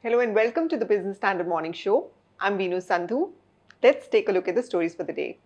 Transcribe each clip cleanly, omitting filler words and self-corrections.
Hello and welcome to the Business Standard Morning Show. I'm Veenu Sandhu. Let's take a look at the stories for the day.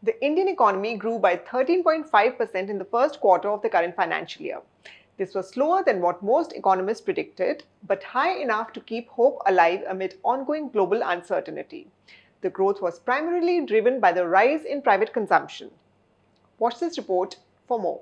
The Indian economy grew by 13.5% in the first quarter of the current financial year. This was slower than what most economists predicted, but high enough to keep hope alive amid ongoing global uncertainty. The growth was primarily driven by the rise in private consumption. Watch this report for more.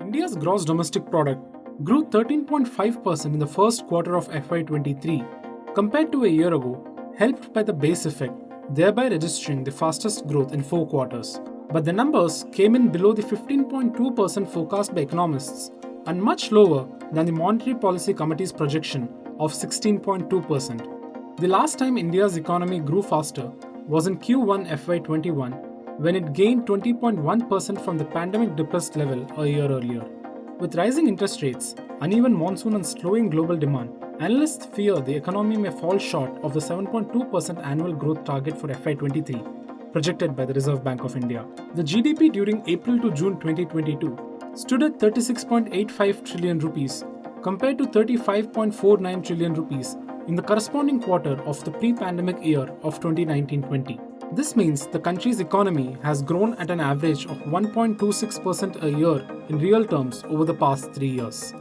India's gross domestic product grew 13.5% in the first quarter of FY23 compared to a year ago, helped by the base effect, thereby registering the fastest growth in 4 quarters. But the numbers came in below the 15.2% forecast by economists and much lower than the Monetary Policy Committee's projection of 16.2%. The last time India's economy grew faster was in Q1 FY21, when it gained 20.1% from the pandemic-depressed level a year earlier. With rising interest rates, uneven monsoon and slowing global demand, analysts fear the economy may fall short of the 7.2% annual growth target for FY23, projected by the Reserve Bank of India. The GDP during April to June 2022 stood at 36.85 trillion rupees compared to 35.49 trillion rupees in the corresponding quarter of the pre-pandemic year of 2019-20. This means the country's economy has grown at an average of 1.26% a year in real terms over the past 3 years.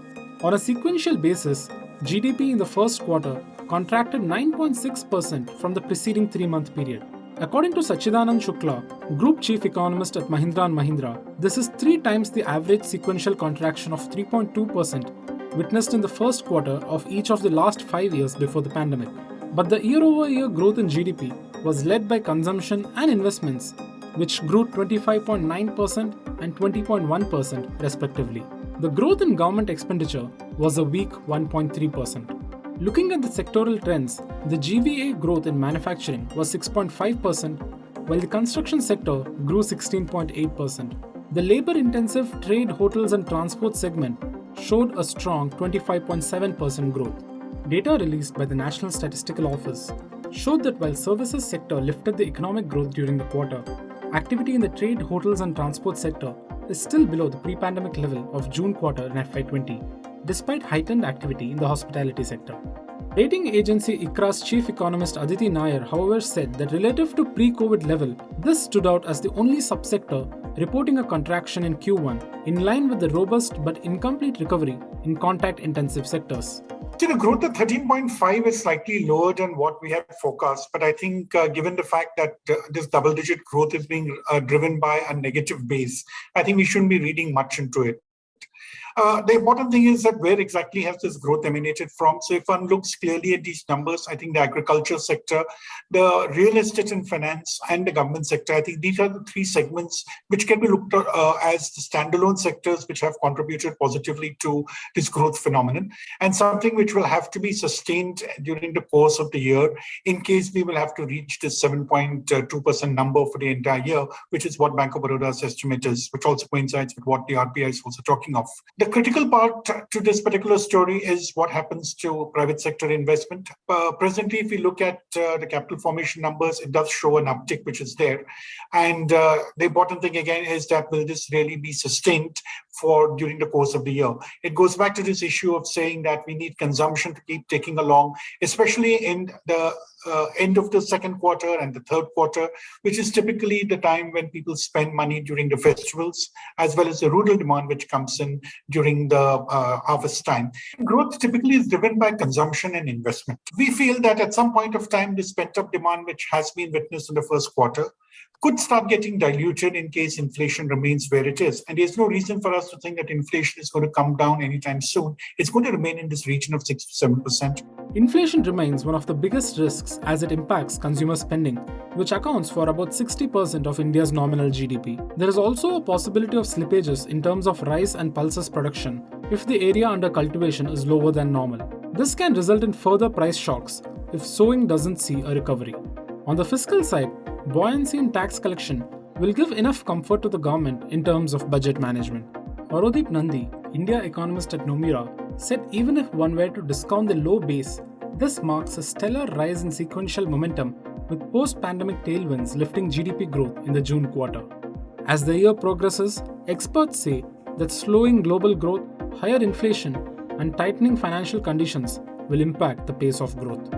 On a sequential basis, GDP in the first quarter contracted 9.6% from the preceding 3-month period. According to Sachidanand Shukla, Group Chief Economist at Mahindra & Mahindra, this is 3 times the average sequential contraction of 3.2% witnessed in the first quarter of each of the last 5 years before the pandemic. But the year-over-year growth in GDP was led by consumption and investments, which grew 25.9% and 20.1% respectively. The growth in government expenditure was a weak 1.3%. Looking at the sectoral trends, the GVA growth in manufacturing was 6.5%, while the construction sector grew 16.8%. The labor-intensive trade, hotels and transport segment showed a strong 25.7% growth. Data released by the National Statistical Office showed that while services sector lifted the economic growth during the quarter, activity in the trade, hotels and transport sector is still below the pre-pandemic level of June quarter in FY20, despite heightened activity in the hospitality sector. Rating agency ICRA's chief economist Aditi Nair, however, said that relative to pre-COVID level, this stood out as the only subsector reporting a contraction in Q1, in line with the robust but incomplete recovery in contact-intensive sectors. The growth of 13.5 is slightly lower than what we had forecast, but I think given the fact that this double-digit growth is being driven by a negative base, I think we shouldn't be reading much into it. The important thing is that where exactly has this growth emanated from? So if one looks clearly at these numbers, I think the agriculture sector, the real estate and finance, and the government sector, I think these are the 3 segments which can be looked at as the standalone sectors which have contributed positively to this growth phenomenon, and something which will have to be sustained during the course of the year in case we will have to reach this 7.2% number for the entire year, which is what Bank of Baroda's estimate is, which also coincides with what the RBI is also talking of. The critical part to this particular story is what happens to private sector investment. Presently, if we look at the capital formation numbers, it does show an uptick, which is there. And the important thing again is that will this really be sustained for during the course of the year? It goes back to this issue of saying that we need consumption to keep ticking along, especially in the end of the second quarter and the third quarter, which is typically the time when people spend money during the festivals, as well as the rural demand which comes in during the harvest time. Growth typically is driven by consumption and investment. We feel that at some point of time, this pent-up demand which has been witnessed in the first quarter could start getting diluted in case inflation remains where it is. And there's no reason for us to think that inflation is going to come down anytime soon. It's going to remain in this region of 6 to 7%. Inflation remains one of the biggest risks as it impacts consumer spending, which accounts for about 60% of India's nominal GDP. There is also a possibility of slippages in terms of rice and pulses production if the area under cultivation is lower than normal. This can result in further price shocks if sowing doesn't see a recovery. On the fiscal side, buoyancy in tax collection will give enough comfort to the government in terms of budget management. Aurodeep Nandi, India economist at Nomura, said even if one were to discount the low base, this marks a stellar rise in sequential momentum with post-pandemic tailwinds lifting GDP growth in the June quarter. As the year progresses, experts say that slowing global growth, higher inflation, and tightening financial conditions will impact the pace of growth.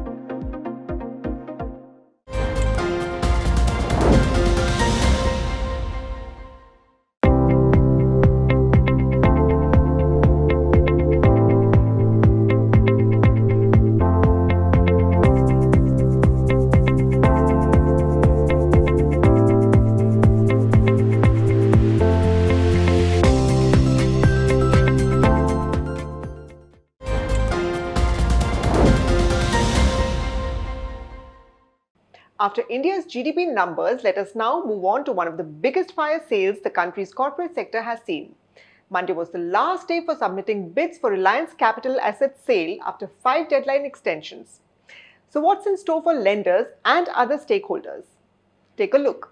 After India's GDP numbers, let us now move on to one of the biggest fire sales the country's corporate sector has seen. Monday was the last day for submitting bids for Reliance Capital asset sale after 5 deadline extensions. So what's in store for lenders and other stakeholders? Take a look.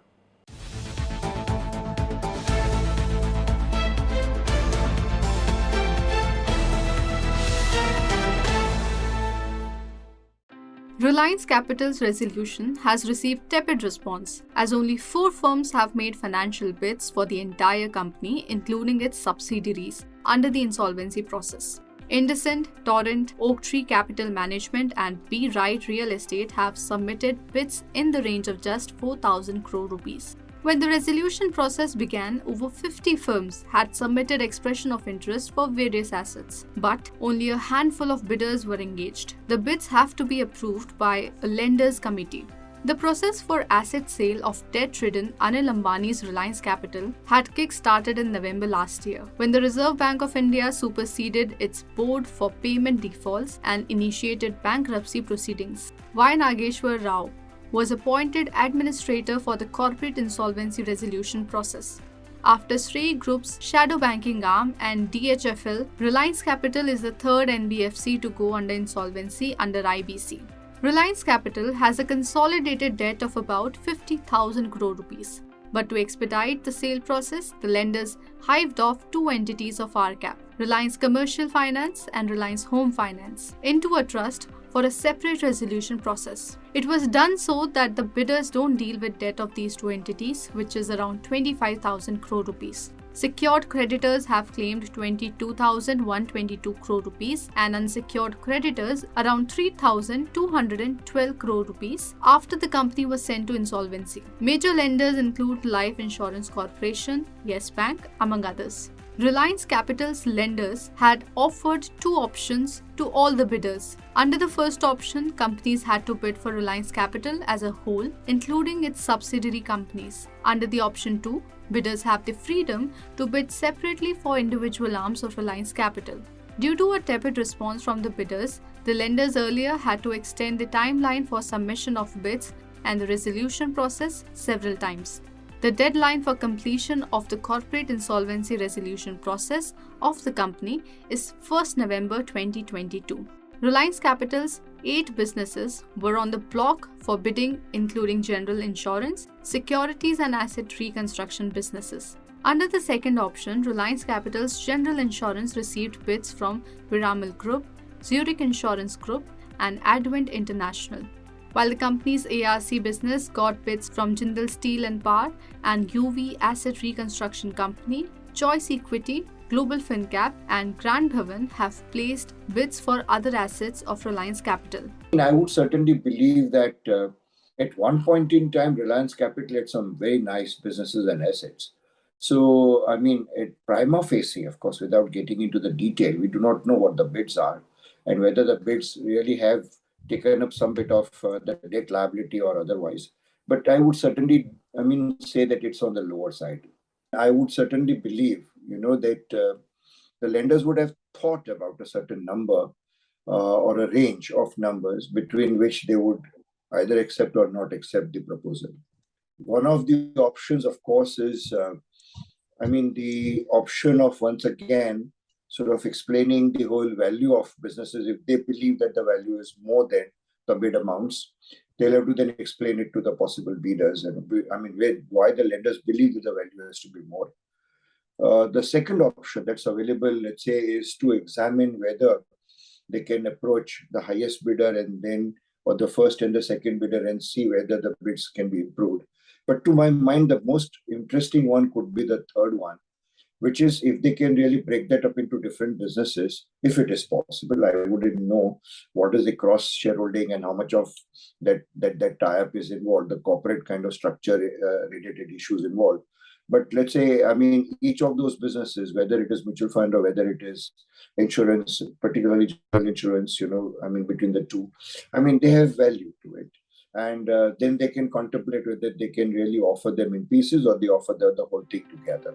Reliance Capital's resolution has received tepid response, as only 4 firms have made financial bids for the entire company, including its subsidiaries, under the insolvency process. Indocent, Torrent, Oaktree Capital Management and B. Wright Real Estate have submitted bids in the range of just 4,000 crore rupees. When the resolution process began, over 50 firms had submitted expression of interest for various assets, but only a handful of bidders were engaged. The bids have to be approved by a lenders committee. The process for asset sale of debt-ridden Anil Ambani's Reliance Capital had kick-started in November last year, when the Reserve Bank of India superseded its board for payment defaults and initiated bankruptcy proceedings. Y. Nageshwar Rao was appointed administrator for the corporate insolvency resolution process. After Shrey Group's shadow banking arm and DHFL, Reliance Capital is the third NBFC to go under insolvency under IBC. Reliance Capital has a consolidated debt of about 50,000 crore rupees. But to expedite the sale process, the lenders hived off 2 entities of RCap, Reliance Commercial Finance and Reliance Home Finance, into a trust for a separate resolution process. It was done so that the bidders don't deal with debt of these 2 entities, which is around 25,000 crore rupees. Secured creditors have claimed 22,122 crore rupees and unsecured creditors around 3,212 crore rupees after the company was sent to insolvency. Major lenders include Life Insurance Corporation, Yes Bank, among others. Reliance Capital's lenders had offered 2 options to all the bidders. Under the first option, companies had to bid for Reliance Capital as a whole, including its subsidiary companies. Under the option 2, bidders have the freedom to bid separately for individual arms of Reliance Capital. Due to a tepid response from the bidders, the lenders earlier had to extend the timeline for submission of bids and the resolution process several times. The deadline for completion of the corporate insolvency resolution process of the company is 1st November 2022. Reliance Capital's 8 businesses were on the block for bidding, including general insurance, securities and asset reconstruction businesses. Under the second option, Reliance Capital's general insurance received bids from Piramal Group, Zurich Insurance Group and Advent International, while the company's ARC business got bids from Jindal Steel and Power and UV Asset Reconstruction Company, Choice Equity, Global FinCap and Grand Bhavan have placed bids for other assets of Reliance Capital. I would certainly believe that at one point in time, Reliance Capital had some very nice businesses and assets. So, at prima facie, of course, without getting into the detail, we do not know what the bids are and whether the bids really have taken up some bit of the debt liability or otherwise. But I would certainly say that it's on the lower side. I would certainly believe, that the lenders would have thought about a certain number or a range of numbers between which they would either accept or not accept the proposal. One of the options, of course, is the option of once again sort of explaining the whole value of businesses. If they believe that the value is more than the bid amounts, they'll have to then explain it to the possible bidders. And why the lenders believe that the value has to be more. The second option that's available, let's say, is to examine whether they can approach the highest bidder or the first and the second bidder and see whether the bids can be improved. But to my mind, the most interesting one could be the third one, which is if they can really break that up into different businesses, if it is possible. I wouldn't know what is the cross shareholding and how much of that tie-up is involved, the corporate kind of structure related issues involved. But let's say, each of those businesses, whether it is mutual fund or whether it is insurance, particularly general insurance, between the two, they have value to it. And then they can contemplate whether they can really offer them in pieces or they offer the whole thing together.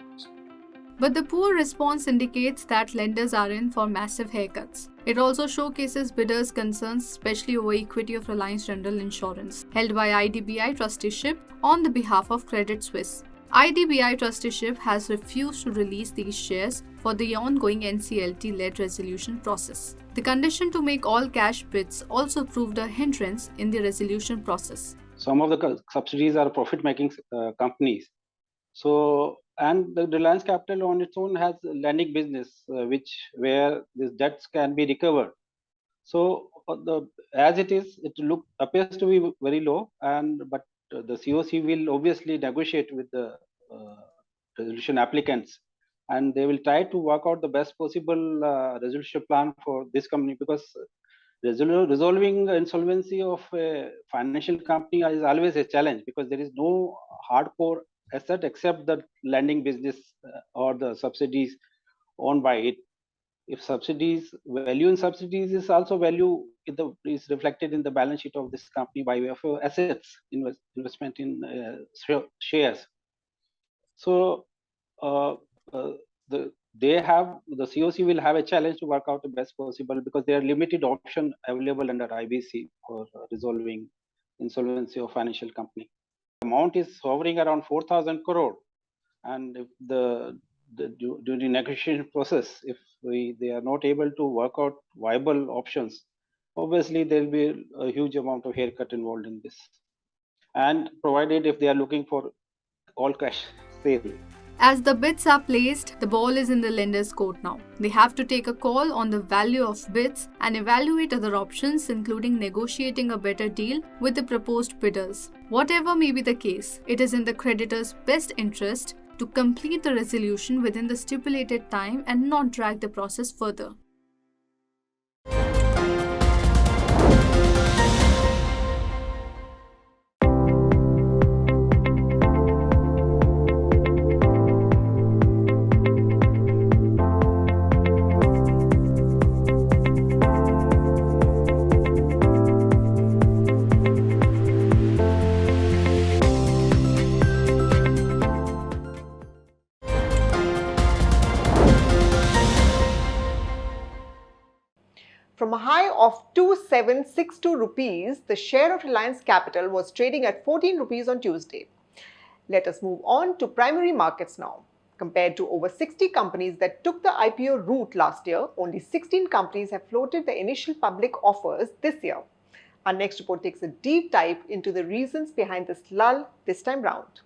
But the poor response indicates that lenders are in for massive haircuts. It also showcases bidders' concerns, especially over equity of Reliance General Insurance, held by IDBI Trusteeship on the behalf of Credit Suisse. IDBI Trusteeship has refused to release these shares for the ongoing NCLT-led resolution process. The condition to make all cash bids also proved a hindrance in the resolution process. Some of the subsidiaries are profit-making companies. And the Reliance Capital on its own has lending business, where these debts can be recovered. So as it is, appears to be very low, but the COC will obviously negotiate with the resolution applicants, and they will try to work out the best possible resolution plan for this company, because resolving insolvency of a financial company is always a challenge, because there is no hardcore asset except the lending business or the subsidies owned by it. If value in subsidies is also value is reflected in the balance sheet of this company by way of assets, investment in shares. So the COC will have a challenge to work out the best possible, because there are limited options available under IBC for resolving insolvency of financial company. The amount is hovering around 4,000 crore, and if during the negotiation process, if they are not able to work out viable options, obviously there will be a huge amount of haircut involved in this, and provided if they are looking for all cash sale. As the bids are placed, the ball is in the lender's court now. They have to take a call on the value of bids and evaluate other options, including negotiating a better deal with the proposed bidders. Whatever may be the case, it is in the creditor's best interest to complete the resolution within the stipulated time and not drag the process further. From a high of 2762 rupees, the share of Reliance Capital was trading at 14 rupees on Tuesday. Let us move on to primary markets now. Compared to over 60 companies that took the IPO route last year, only 16 companies have floated the initial public offers this year. Our next report takes a deep dive into the reasons behind this lull this time round.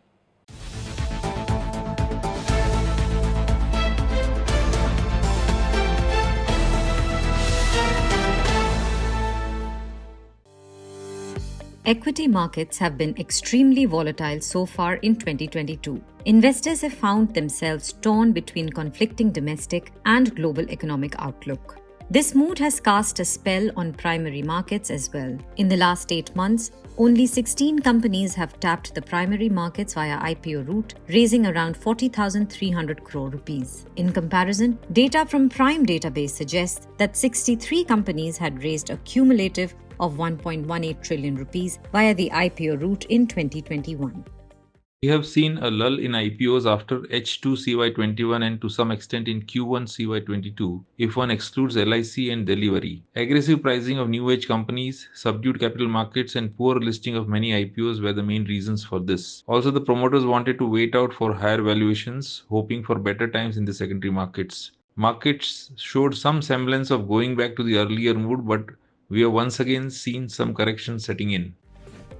Equity markets have been extremely volatile so far in 2022. Investors have found themselves torn between conflicting domestic and global economic outlook. This mood has cast a spell on primary markets as well. In the last 8 months, only 16 companies have tapped the primary markets via IPO route, raising around 40,300 crore rupees. In comparison, data from Prime database suggests that 63 companies had raised a cumulative of 1.18 trillion rupees via the IPO route in 2021. We have seen a lull in IPOs after H2 CY21 and to some extent in Q1 CY22 if one excludes LIC and delivery. Aggressive pricing of new age companies, subdued capital markets and poor listing of many IPOs were the main reasons for this. Also, the promoters wanted to wait out for higher valuations, hoping for better times in the secondary markets. Markets showed some semblance of going back to the earlier mood, but we have once again seen some correction setting in.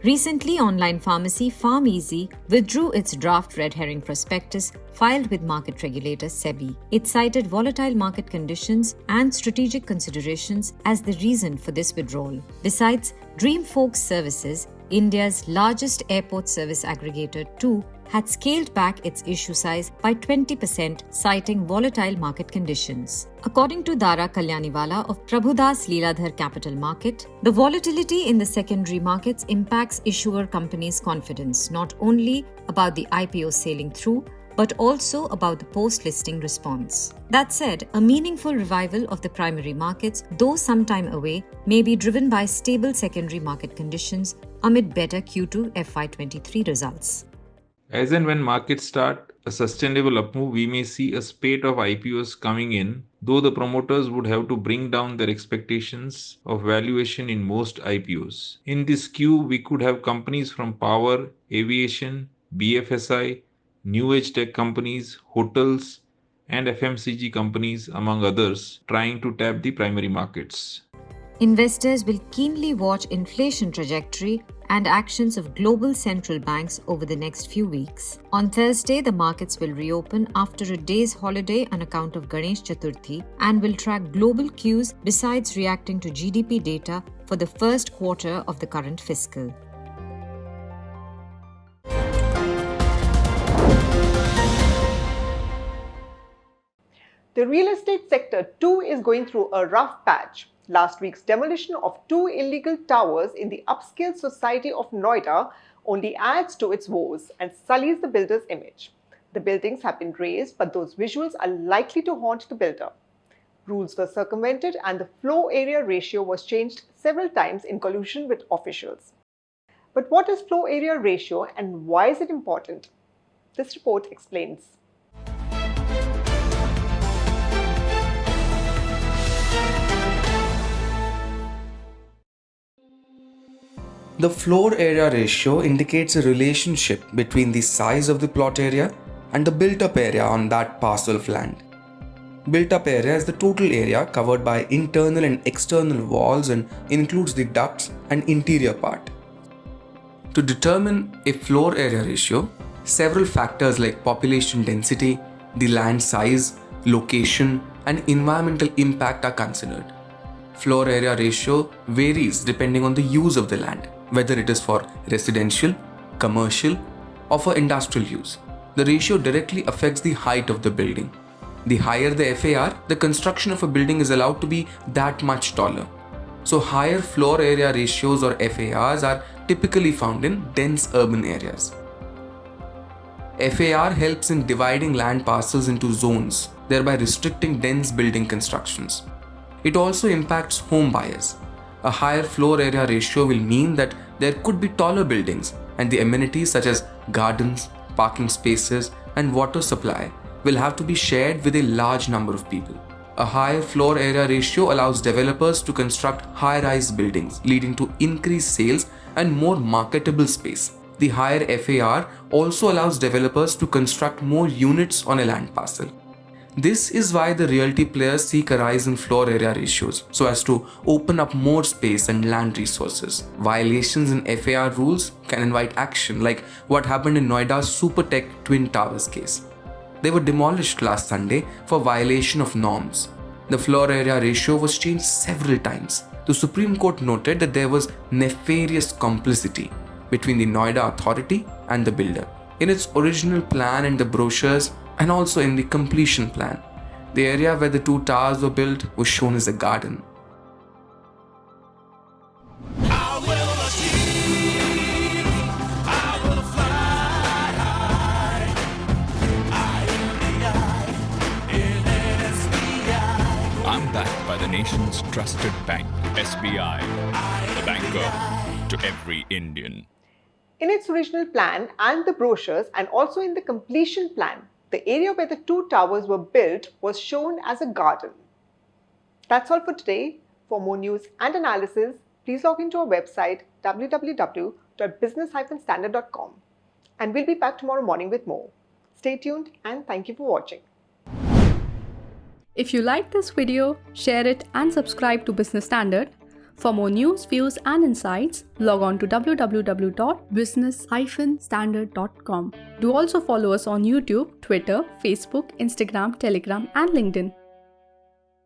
Recently, online pharmacy PharmEasy withdrew its draft red herring prospectus filed with market regulator SEBI. It cited volatile market conditions and strategic considerations as the reason for this withdrawal. Besides, Dreamfolk Services, India's largest airport service aggregator too, had scaled back its issue size by 20%, citing volatile market conditions. According to Dara Kalyaniwala of Prabhudas Leeladhar Capital Market, the volatility in the secondary markets impacts issuer companies' confidence, not only about the IPO sailing through, but also about the post-listing response. That said, a meaningful revival of the primary markets, though some time away, may be driven by stable secondary market conditions amid better Q2 FY23 results. As and when markets start a sustainable upmove, we may see a spate of IPOs coming in, though the promoters would have to bring down their expectations of valuation in most IPOs. In this queue, we could have companies from power, aviation, BFSI, new age tech companies, hotels, and FMCG companies, among others, trying to tap the primary markets. Investors will keenly watch inflation trajectory and actions of global central banks over the next few weeks. On Thursday, the markets will reopen after a day's holiday on account of Ganesh Chaturthi and will track global cues besides reacting to GDP data for the first quarter of the current fiscal. The real estate sector too is going through a rough patch. Last week's demolition of 2 illegal towers in the upscale society of Noida only adds to its woes and sullies the builder's image. The buildings have been razed, but those visuals are likely to haunt the builder. Rules were circumvented and the floor area ratio was changed several times in collusion with officials. But what is floor area ratio and why is it important? This report explains. The floor area ratio indicates a relationship between the size of the plot area and the built-up area on that parcel of land. Built-up area is the total area covered by internal and external walls and includes the ducts and interior part. To determine a floor area ratio, several factors like population density, the land size, location, and environmental impact are considered. Floor area ratio varies depending on the use of the land, whether it is for residential, commercial, or for industrial use. The ratio directly affects the height of the building. The higher the FAR, the construction of a building is allowed to be that much taller. So higher floor area ratios or FARs are typically found in dense urban areas. FAR helps in dividing land parcels into zones, thereby restricting dense building constructions. It also impacts home buyers. A higher floor area ratio will mean that there could be taller buildings and the amenities such as gardens, parking spaces, and water supply will have to be shared with a large number of people. A higher floor area ratio allows developers to construct high-rise buildings, leading to increased sales and more marketable space. The higher FAR also allows developers to construct more units on a land parcel. This is why the realty players seek a rise in floor area ratios so as to open up more space and land resources. Violations in FAR rules can invite action, like what happened in Noida's Supertech Twin Towers case. They were demolished last Sunday for violation of norms. The floor area ratio was changed several times. The Supreme Court noted that there was nefarious complicity between the Noida authority and the builder. In its original plan and the brochures, and also in the completion plan, the area where the 2 towers were built was shown as a garden. I'm backed by the nation's trusted bank, SBI, the banker to every Indian. In its original plan and the brochures, and also in the completion plan, the area where the two towers were built was shown as a garden. That's all for today. For more news and analysis, please log into our website www.business-standard.com. And we'll be back tomorrow morning with more. Stay tuned and thank you for watching. If you like this video, share it and subscribe to Business Standard. For more news, views and insights, log on to www.business-standard.com. Do also follow us on YouTube, Twitter, Facebook, Instagram, Telegram and LinkedIn.